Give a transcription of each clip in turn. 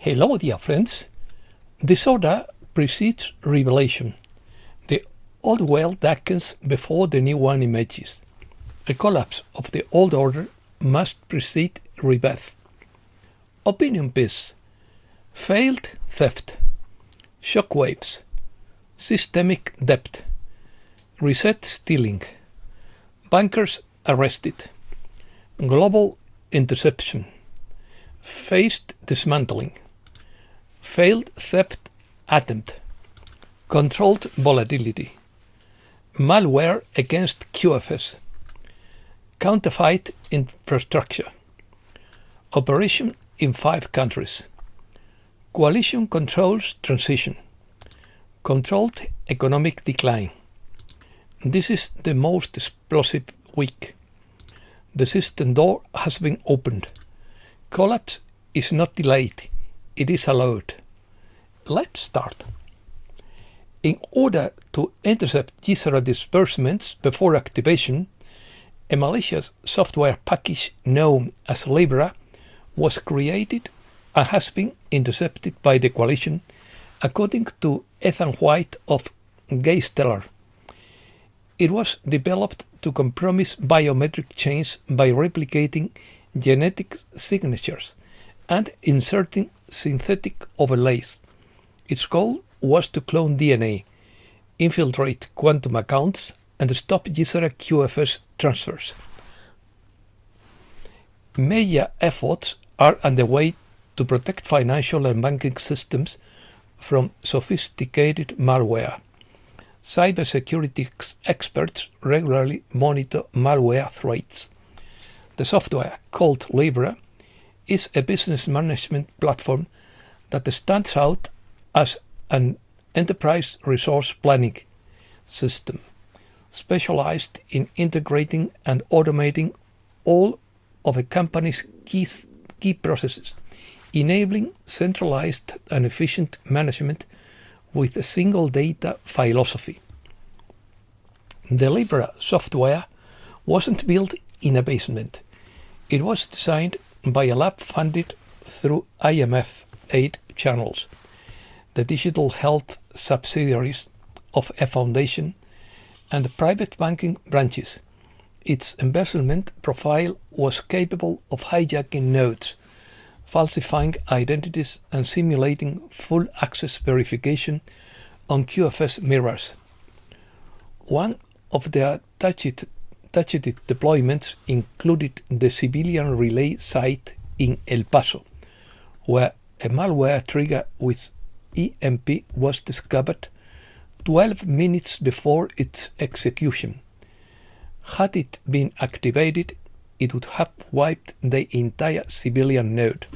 Hello, dear friends. Disorder precedes revelation. The old world darkens before the new one emerges. A collapse of the old order must precede rebirth. Opinion piece. Failed theft. Shockwaves. Systemic debt. Reset stealing. Bankers arrested. Global interception. Phased dismantling. Failed theft attempt. Controlled volatility. Malware against QFS. Counterfeit infrastructure. Operation in 5 countries. Coalition controls transition. Controlled economic decline. This is the most explosive week. The system door has been opened. Collapse is not delayed, it is allowed. Let's start. In order to intercept G0 disbursements before activation, a malicious software package known as Libra was created and has been intercepted by the coalition, according to Ethan White of Gaystellar. It was developed to compromise biometric chains by replicating genetic signatures and inserting synthetic overlays. Its goal was to clone DNA, infiltrate quantum accounts, and stop G0 QFS transfers. Major efforts are underway to protect financial and banking systems from sophisticated malware. Cybersecurity experts regularly monitor malware threats. The software, called Libra, is a business management platform that stands out as an enterprise resource planning system, specialized in integrating and automating all of a company's key processes, enabling centralized and efficient management with a single data philosophy. The Libra software wasn't built in a basement. It was designed by a lab funded through IMF aid channels, the digital health subsidiaries of a foundation, and the private banking branches. Its embezzlement profile was capable of hijacking nodes, falsifying identities, and simulating full access verification on QFS mirrors. One of their touched deployments included the civilian relay site in El Paso, where a malware trigger with EMP was discovered 12 minutes before its execution. Had it been activated, it would have wiped the entire civilian node,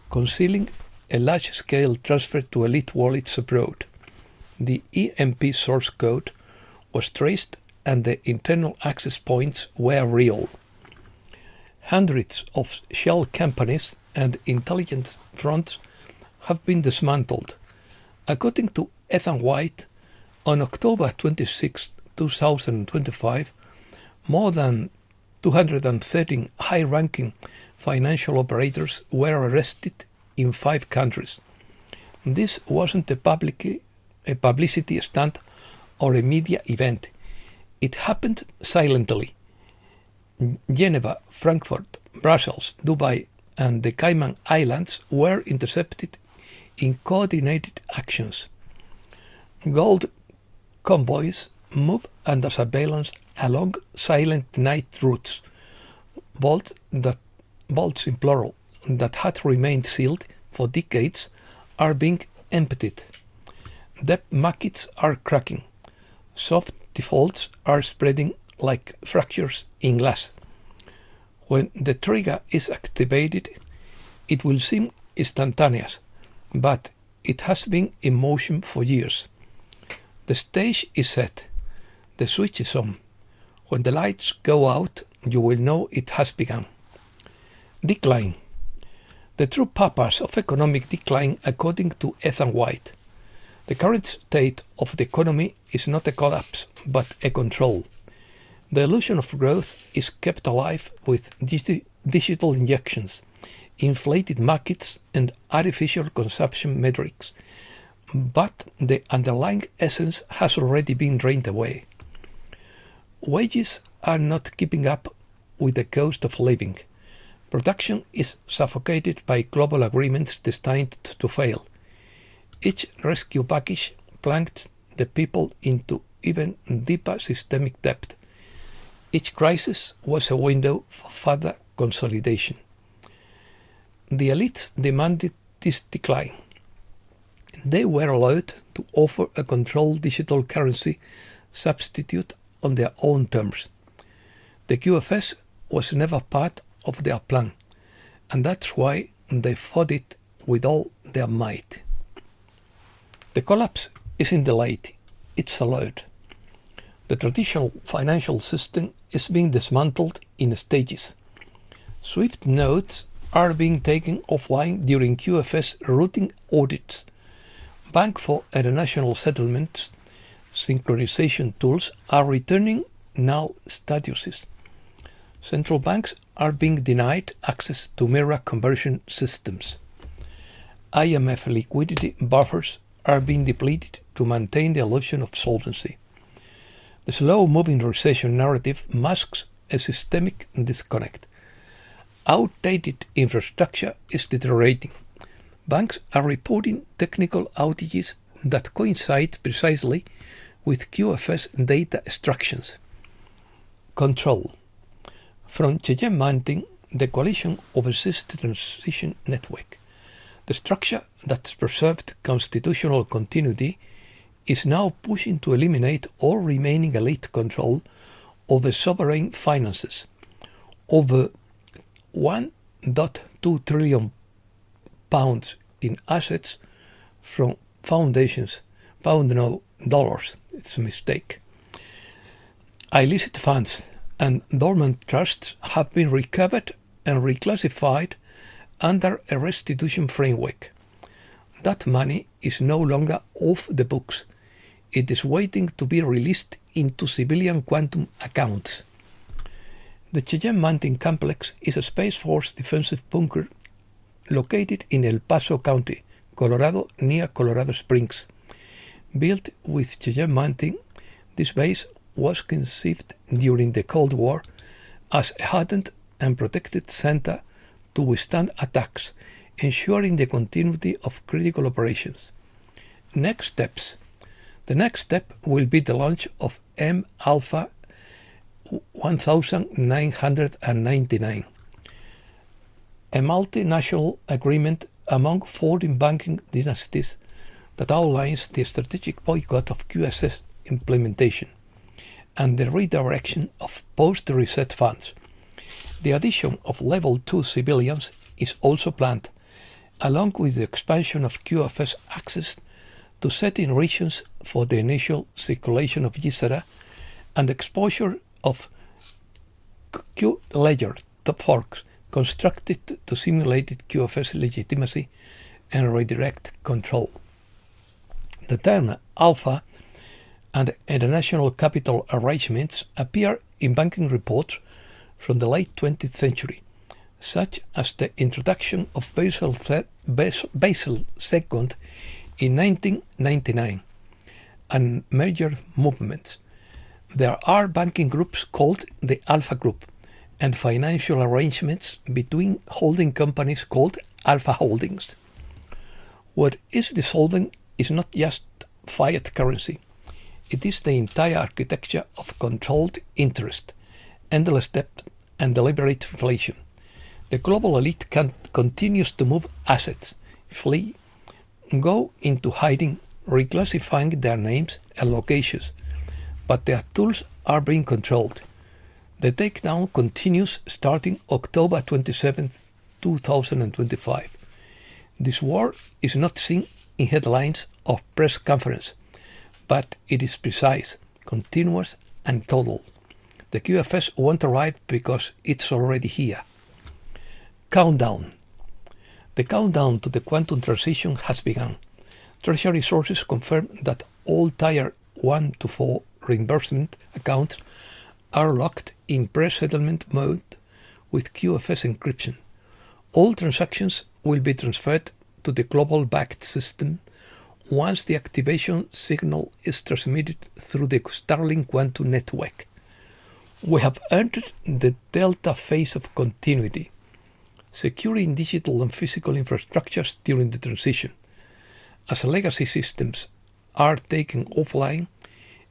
concealing a large-scale transfer to elite wallets abroad. The EMP source code was traced and the internal access points were real. Hundreds of shell companies and intelligence fronts have been dismantled. According to Ethan White, on October 26, 2025, more than 213 high-ranking financial operators were arrested in 5 countries. This wasn't a publicity stunt or a media event. It happened silently. Geneva, Frankfurt, Brussels, Dubai, and the Cayman Islands were intercepted in coordinated actions. Gold convoys move under surveillance along silent night routes. Vaults in plural that had remained sealed for decades are being emptied. Debt markets are cracking. Soft defaults are spreading like fractures in glass. When the trigger is activated, it will seem instantaneous, but it has been in motion for years. The stage is set. The switch is on. When the lights go out, you will know it has begun. Decline. The true purpose of economic decline, according to Ethan White. The current state of the economy is not a collapse, but a control. The illusion of growth is kept alive with digital injections, inflated markets and artificial consumption metrics, but the underlying essence has already been drained away. Wages are not keeping up with the cost of living. Production is suffocated by global agreements destined to fail. Each rescue package plunged the people into even deeper systemic debt. Each crisis was a window for further consolidation. The elites demanded this decline. They were allowed to offer a controlled digital currency substitute on their own terms. The QFS was never part of their plan, and that's why they fought it with all their might. The collapse isn't delayed, it's allowed. The traditional financial system is being dismantled in stages. SWIFT nodes are being taken offline during QFS routing audits. Bank for International Settlements synchronization tools are returning null statuses. Central banks are being denied access to mirror conversion systems. IMF liquidity buffers are being depleted to maintain the illusion of solvency. The slow-moving recession narrative masks a systemic disconnect. Outdated infrastructure is deteriorating. Banks are reporting technical outages that coincide precisely with QFS data extractions. Control. From Cheyenne Mountain, the coalition oversees the transition network. The structure that preserved constitutional continuity is now pushing to eliminate all remaining elite control over sovereign finances. Over £1.2 trillion in assets from foundations, dollars, it's a mistake. Illicit funds and dormant trusts have been recovered and reclassified under a restitution framework. That money is no longer off the books. It is waiting to be released into civilian quantum accounts. The Cheyenne Mountain Complex is a Space Force defensive bunker located in El Paso County, Colorado, near Colorado Springs. Built with Cheyenne Mountain, this base was conceived during the Cold War as a hardened and protected center to withstand attacks, ensuring the continuity of critical operations. Next steps. The next step will be the launch of M Alpha 1999, a multinational agreement among foreign banking dynasties that outlines the strategic boycott of QFS implementation and the redirection of post-reset funds. The addition of Level 2 civilians is also planned, along with the expansion of QFS access to setting regions for the initial circulation of GSARA and exposure of Q-Ledger top forks constructed to simulate QFS legitimacy and redirect control. The term alpha and international capital arrangements appear in banking reports from the late 20th century, such as the introduction of Basel II in 1999, and major movements. There are banking groups called the Alpha Group and financial arrangements between holding companies called Alpha Holdings. What is dissolving is not just fiat currency. It is the entire architecture of controlled interest, endless debt, and deliberate inflation. The global elite continues to move assets, flee, go into hiding, reclassifying their names and locations, but their tools are being controlled. The takedown continues starting October 27, 2025. This war is not seen in headlines or press conference, but it is precise, continuous, and total. The QFS won't arrive because it's already here. Countdown. The countdown to the quantum transition has begun. Treasury sources confirm that all Tier 1 to 4 reimbursement accounts are locked in pre-settlement mode with QFS encryption. All transactions will be transferred to the global backed system once the activation signal is transmitted through the Starlink quantum network. We have entered the delta phase of continuity, securing digital and physical infrastructures during the transition. As legacy systems are taken offline,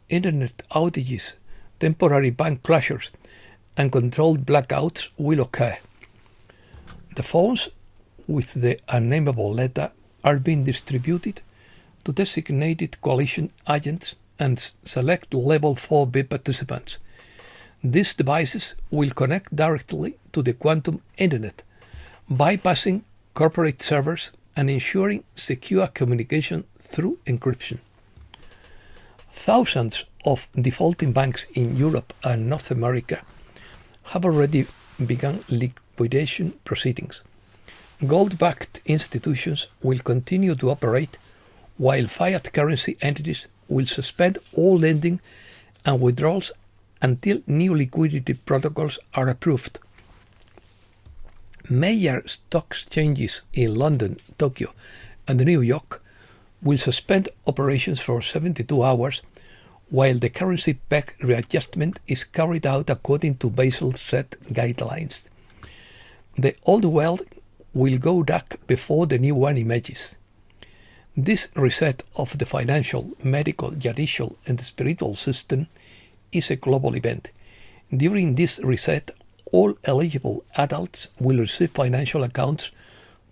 internet outages, temporary bank closures, and controlled blackouts will occur. The phones with the unnameable letter are being distributed to designated coalition agents and select Level 4B participants. These devices will connect directly to the quantum internet, bypassing corporate servers and ensuring secure communication through encryption. Thousands of defaulting banks in Europe and North America have already begun liquidation proceedings. Gold-backed institutions will continue to operate, while fiat currency entities will suspend all lending and withdrawals until new liquidity protocols are approved. Major stock exchanges in London, Tokyo, and New York will suspend operations for 72 hours, while the currency peg readjustment is carried out according to Basel set guidelines. The old world will go dark before the new one emerges. This reset of the financial, medical, judicial, and spiritual system is a global event. During this reset, all eligible adults will receive financial accounts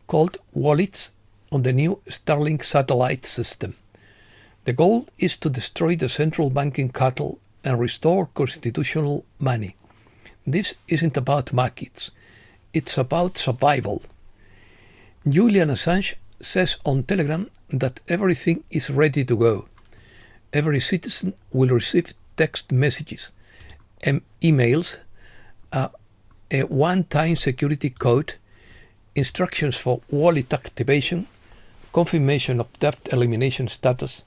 called wallets on the new Starlink satellite system. The goal is to destroy the central banking cattle and restore constitutional money. This isn't about markets, it's about survival. Julian Assange says on Telegram that everything is ready to go. Every citizen will receive text messages, emails, a one-time security code, instructions for wallet activation, confirmation of debt elimination status,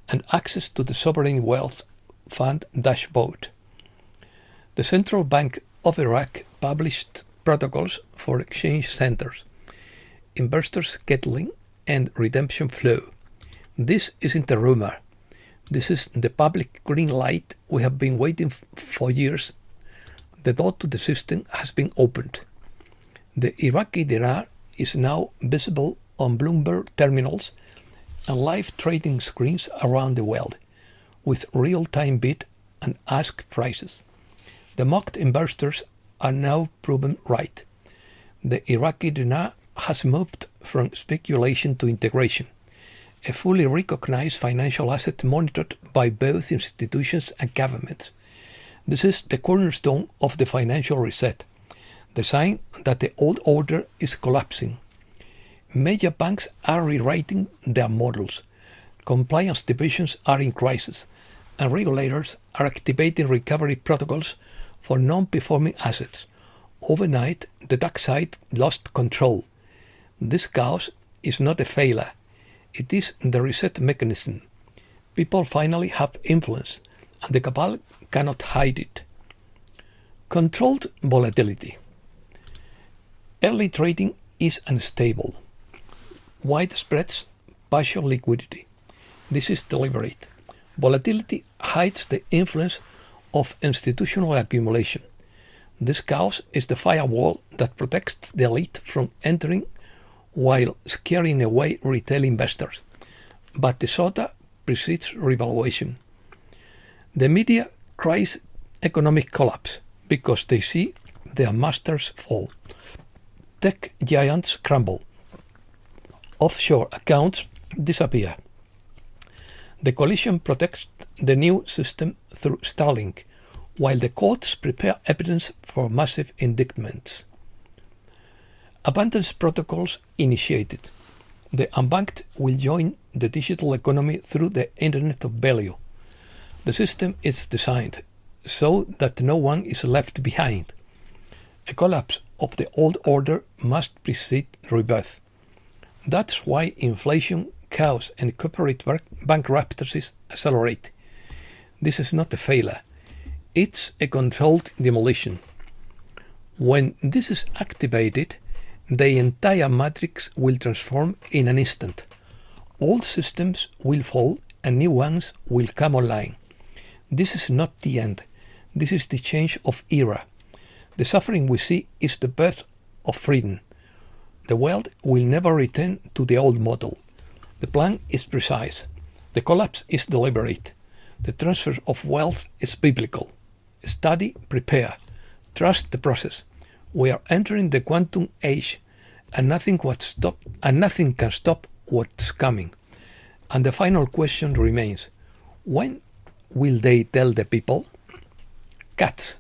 and access to the Sovereign Wealth Fund dashboard. The Central Bank of Iraq published protocols for exchange centers, investor scheduling, and redemption flow. This isn't a rumor. This is the public green light we have been waiting for years. The door to the system has been opened. The Iraqi dinar is now visible on Bloomberg terminals and live trading screens around the world, with real-time bid and ask prices. The mocked investors are now proven right. The Iraqi dinar has moved from speculation to integration, a fully recognized financial asset monitored by both institutions and governments. This is the cornerstone of the financial reset, the sign that the old order is collapsing. Major banks are rewriting their models, compliance divisions are in crisis, and regulators are activating recovery protocols for non-performing assets. Overnight, the dark side lost control. This chaos is not a failure. It is the reset mechanism. People finally have influence, and the cabal cannot hide it. Controlled volatility. Early trading is unstable. Wide spreads, partial liquidity. This is deliberate. Volatility hides the influence of institutional accumulation. This chaos is the firewall that protects the elite from entering while scaring away retail investors. But the soda precedes revaluation. The media cries economic collapse because they see their masters fall. Tech giants crumble. Offshore accounts disappear. The coalition protects the new system through Starlink, while the courts prepare evidence for massive indictments. Abundance protocols initiated. The unbanked will join the digital economy through the Internet of Value. The system is designed so that no one is left behind. A collapse of the old order must precede rebirth. That's why inflation, chaos, and corporate bankruptcies accelerate. This is not a failure. It's a controlled demolition. When this is activated, the entire matrix will transform in an instant. Old systems will fall and new ones will come online. This is not the end. This is the change of era. The suffering we see is the birth of freedom. The world will never return to the old model. The plan is precise. The collapse is deliberate. The transfer of wealth is biblical. Study, prepare. Trust the process. We are entering the quantum age, and nothing can stop what's coming. And the final question remains: when will they tell the people? Cuts.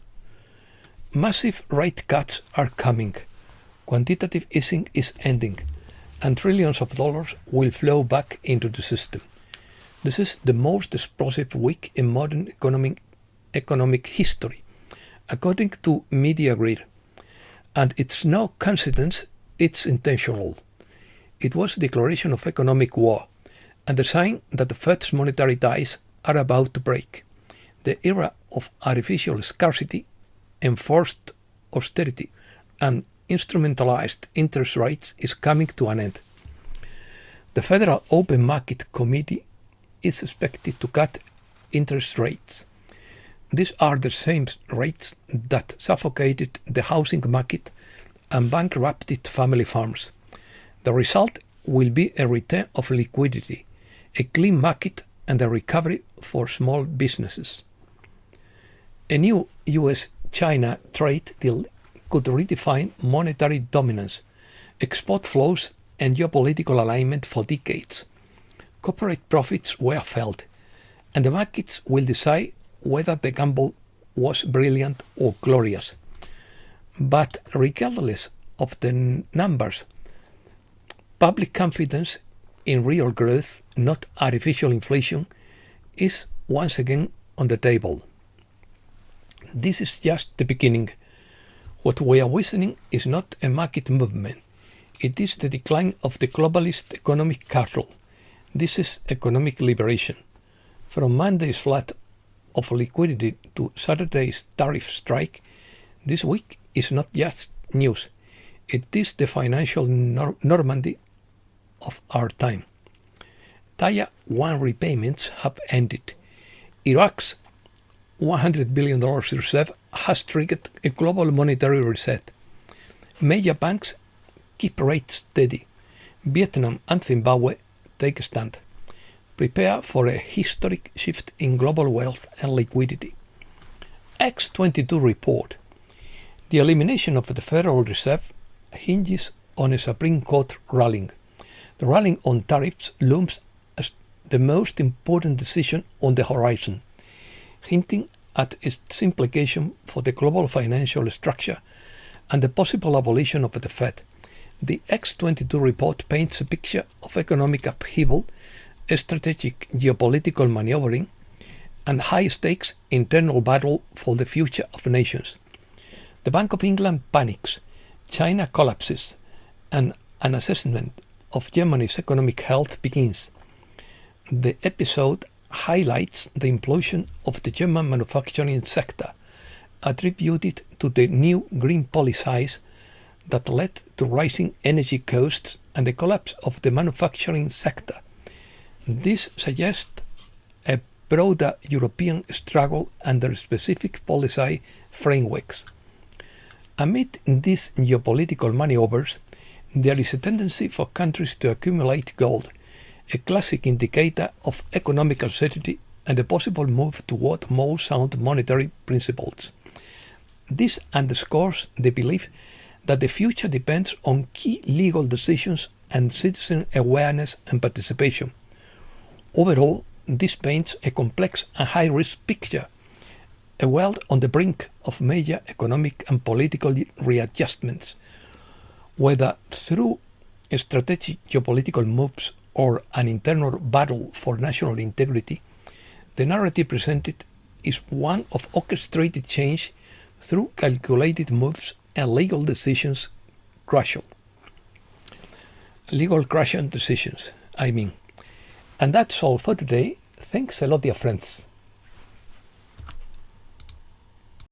Massive rate cuts are coming. Quantitative easing is ending, and trillions of dollars will flow back into the system. This is the most explosive week in modern economic history, according to Media Grid. And it's no coincidence, it's intentional. It was a declaration of economic war, and a sign that the Fed's monetary ties are about to break. The era of artificial scarcity, enforced austerity, and instrumentalized interest rates is coming to an end. The Federal Open Market Committee is expected to cut interest rates. These are the same rates that suffocated the housing market and bankrupted family farms. The result will be a return of liquidity, a clean market, and a recovery for small businesses. A new US-China trade deal could redefine monetary dominance, export flows, and geopolitical alignment for decades. Corporate profits were felt, and the markets will decide whether the gamble was brilliant or glorious. But regardless of the numbers, public confidence in real growth, not artificial inflation, is once again on the table. This is just the beginning. What we are witnessing is not a market movement. It is the decline of the globalist economic cartel. This is economic liberation. From Monday's flood of liquidity to Saturday's tariff strike, this week is not just news. It is the financial Normandy of our time. Tier 1 repayments have ended. Iraq's $100 billion reserve has triggered a global monetary reset. Major banks keep rates steady. Vietnam and Zimbabwe take a stand. Prepare for a historic shift in global wealth and liquidity. X22 report. The elimination of the Federal Reserve hinges on a Supreme Court ruling. The ruling on tariffs looms as the most important decision on the horizon, hinting at its implication for the global financial structure and the possible abolition of the Fed. The X22 report paints a picture of economic upheaval, strategic geopolitical maneuvering, and high-stakes internal battle for the future of nations. The Bank of England panics, China collapses, and an assessment of Germany's economic health begins. The episode highlights the implosion of the German manufacturing sector, attributed to the new green policies that led to rising energy costs and the collapse of the manufacturing sector. This suggests a broader European struggle under specific policy frameworks. Amid these geopolitical maneuvers, there is a tendency for countries to accumulate gold, a classic indicator of economic uncertainty and a possible move toward more sound monetary principles. This underscores the belief that the future depends on key legal decisions and citizen awareness and participation. Overall, this paints a complex and high-risk picture, a world on the brink of major economic and political readjustments. Whether through strategic geopolitical moves or an internal battle for national integrity, the narrative presented is one of orchestrated change through calculated moves and legal decisions crucial. Legal crucial decisions, I mean. And that's all for today. Thanks a lot, dear friends.